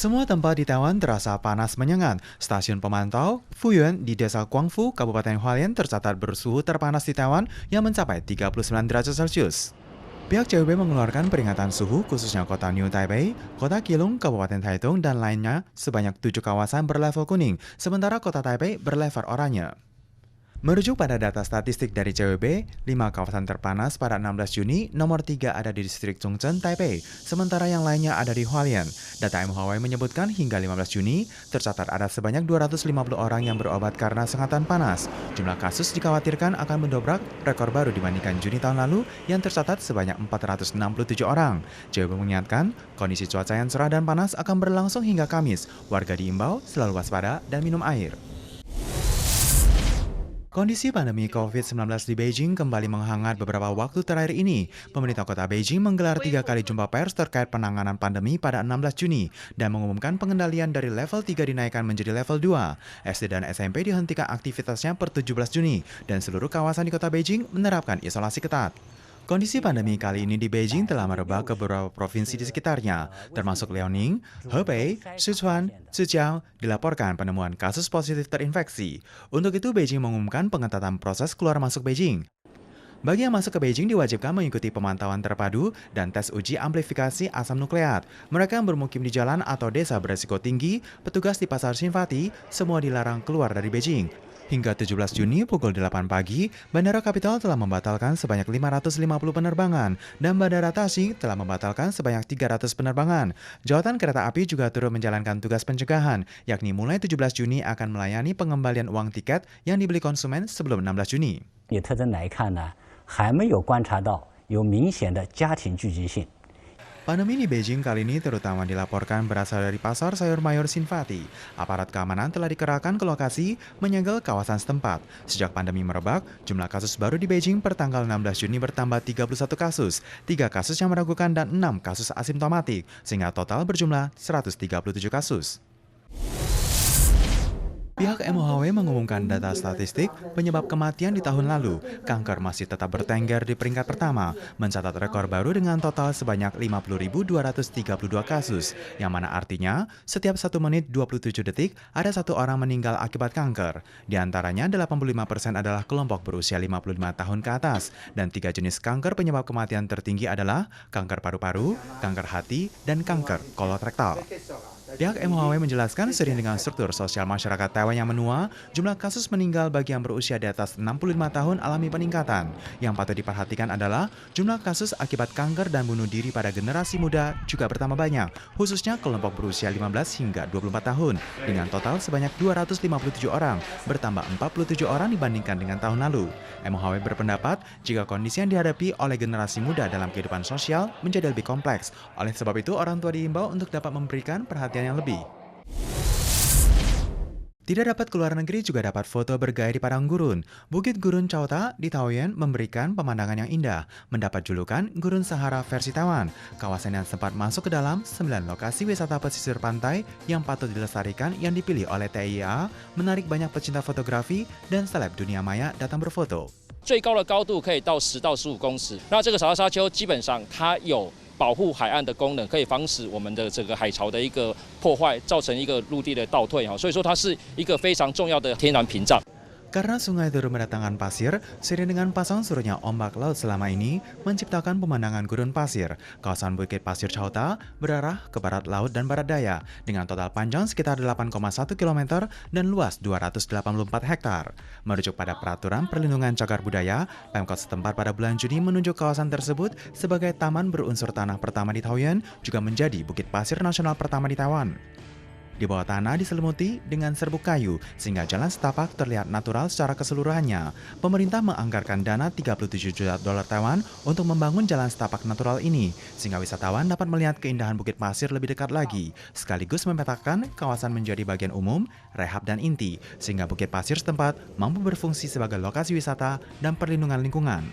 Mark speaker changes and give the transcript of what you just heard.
Speaker 1: Semua tempat di Taiwan terasa panas menyengat. Stasiun pemantau Fuyuan di Desa Guangfu, Kabupaten Hualien tercatat bersuhu terpanas di Taiwan yang mencapai 39 derajat Celcius. Pihak CWB mengeluarkan peringatan suhu khususnya kota New Taipei, kota Keelung, Kabupaten Taitung, dan lainnya sebanyak 7 kawasan berlevel kuning, sementara kota Taipei berlevel oranye. Merujuk pada data statistik dari CWB, 5 kawasan terpanas pada 16 Juni, nomor 3 ada di distrik Chongzhen, Taipei, sementara yang lainnya ada di Hualien. Data MHW menyebutkan hingga 15 Juni, tercatat ada sebanyak 250 orang yang berobat karena sengatan panas. Jumlah kasus dikhawatirkan akan mendobrak rekor baru dibandingkan Juni tahun lalu yang tercatat sebanyak 467 orang. CWB mengingatkan, kondisi cuaca yang cerah dan panas akan berlangsung hingga Kamis. Warga diimbau selalu waspada dan minum air. Kondisi pandemi COVID-19 di Beijing kembali menghangat beberapa waktu terakhir ini. Pemerintah kota Beijing menggelar 3 kali jumpa pers terkait penanganan pandemi pada 16 Juni dan mengumumkan pengendalian dari level 3 dinaikkan menjadi level 2. SD dan SMP dihentikan aktivitasnya per 17 Juni dan seluruh kawasan di kota Beijing menerapkan isolasi ketat. Kondisi pandemi kali ini di Beijing telah merebak ke beberapa provinsi di sekitarnya, termasuk Liaoning, Hebei, Sichuan, Zhejiang, dilaporkan penemuan kasus positif terinfeksi. Untuk itu, Beijing mengumumkan pengetatan proses keluar masuk Beijing. Bagi yang masuk ke Beijing diwajibkan mengikuti pemantauan terpadu dan tes uji amplifikasi asam nukleat. Mereka yang bermukim di jalan atau desa beresiko tinggi, petugas di pasar Xinfadi, semua dilarang keluar dari Beijing. Hingga 17 Juni pukul 8 pagi, Bandara Kapital telah membatalkan sebanyak 550 penerbangan dan Bandara Tasik telah membatalkan sebanyak 300 penerbangan. Jawatan Kereta Api juga turut menjalankan tugas pencegahan, yakni mulai 17 Juni akan melayani pengembalian uang tiket yang dibeli konsumen sebelum 16 Juni.
Speaker 2: 以特征来看呢，还没有观察到有明显的家庭聚集性。
Speaker 1: Pandemi di Beijing kali ini terutama dilaporkan berasal dari pasar sayur mayur Xinfadi. Aparat keamanan telah dikerahkan ke lokasi menyegel kawasan setempat. Sejak pandemi merebak, jumlah kasus baru di Beijing per tanggal 16 Juni bertambah 31 kasus, 3 kasus yang meragukan dan 6 kasus asimptomatik, sehingga total berjumlah 137 kasus. Pihak MHW mengumumkan data statistik penyebab kematian di tahun lalu. Kanker masih tetap bertengger di peringkat pertama, mencatat rekor baru dengan total sebanyak 50.232 kasus, yang mana artinya setiap 1 menit 27 detik ada 1 orang meninggal akibat kanker. Di antaranya 85% adalah kelompok berusia 55 tahun ke atas, dan 3 jenis kanker penyebab kematian tertinggi adalah kanker paru-paru, kanker hati, dan kanker kolorektal. Pihak MHW menjelaskan seiring dengan struktur sosial masyarakat Taiwan yang menua, jumlah kasus meninggal bagi yang berusia di atas 65 tahun alami peningkatan. Yang patut diperhatikan adalah jumlah kasus akibat kanker dan bunuh diri pada generasi muda juga bertambah banyak, khususnya kelompok berusia 15 hingga 24 tahun, dengan total sebanyak 257 orang, bertambah 47 orang dibandingkan dengan tahun lalu. MHW berpendapat jika kondisi yang dihadapi oleh generasi muda dalam kehidupan sosial menjadi lebih kompleks. Oleh sebab itu, orang tua diimbau untuk dapat memberikan perhatian yang lebih. Tidak dapat keluar negeri juga dapat foto bergaya di padang gurun. Bukit Gurun Chauta di Taoyuan memberikan pemandangan yang indah, mendapat julukan Gurun Sahara versi Taiwan. Kawasan yang sempat masuk ke dalam 9 lokasi wisata pesisir pantai yang patut dilestarikan yang dipilih oleh TIA, menarik banyak pecinta fotografi dan seleb dunia maya datang berfoto.
Speaker 3: 最高的高度可以到10到15公尺。那这个小沙沙丘基本上它有保护海岸的功能，可以防止我们的这个海潮的一个破坏，造成一个陆地的倒退哈。所以说它是一个非常重要的天然屏障。
Speaker 1: Karena sungai turut mendatangkan pasir, seiring dengan pasang surutnya ombak laut selama ini menciptakan pemandangan gurun pasir. Kawasan Bukit Pasir Chauta berarah ke barat laut dan barat daya, dengan total panjang sekitar 8,1 km dan luas 284 hektar. Merujuk pada peraturan perlindungan cagar budaya, Pemkot setempat pada bulan Juni menunjuk kawasan tersebut sebagai taman berunsur tanah pertama di Taoyuan, juga menjadi Bukit Pasir Nasional pertama di Taiwan. Di bawah tanah diselimuti dengan serbuk kayu, sehingga jalan setapak terlihat natural secara keseluruhannya. Pemerintah menganggarkan dana 37 juta dolar Taiwan untuk membangun jalan setapak natural ini, sehingga wisatawan dapat melihat keindahan Bukit Pasir lebih dekat lagi, sekaligus memetakan kawasan menjadi bagian umum, rehab dan inti, sehingga Bukit Pasir setempat mampu berfungsi sebagai lokasi wisata dan perlindungan lingkungan.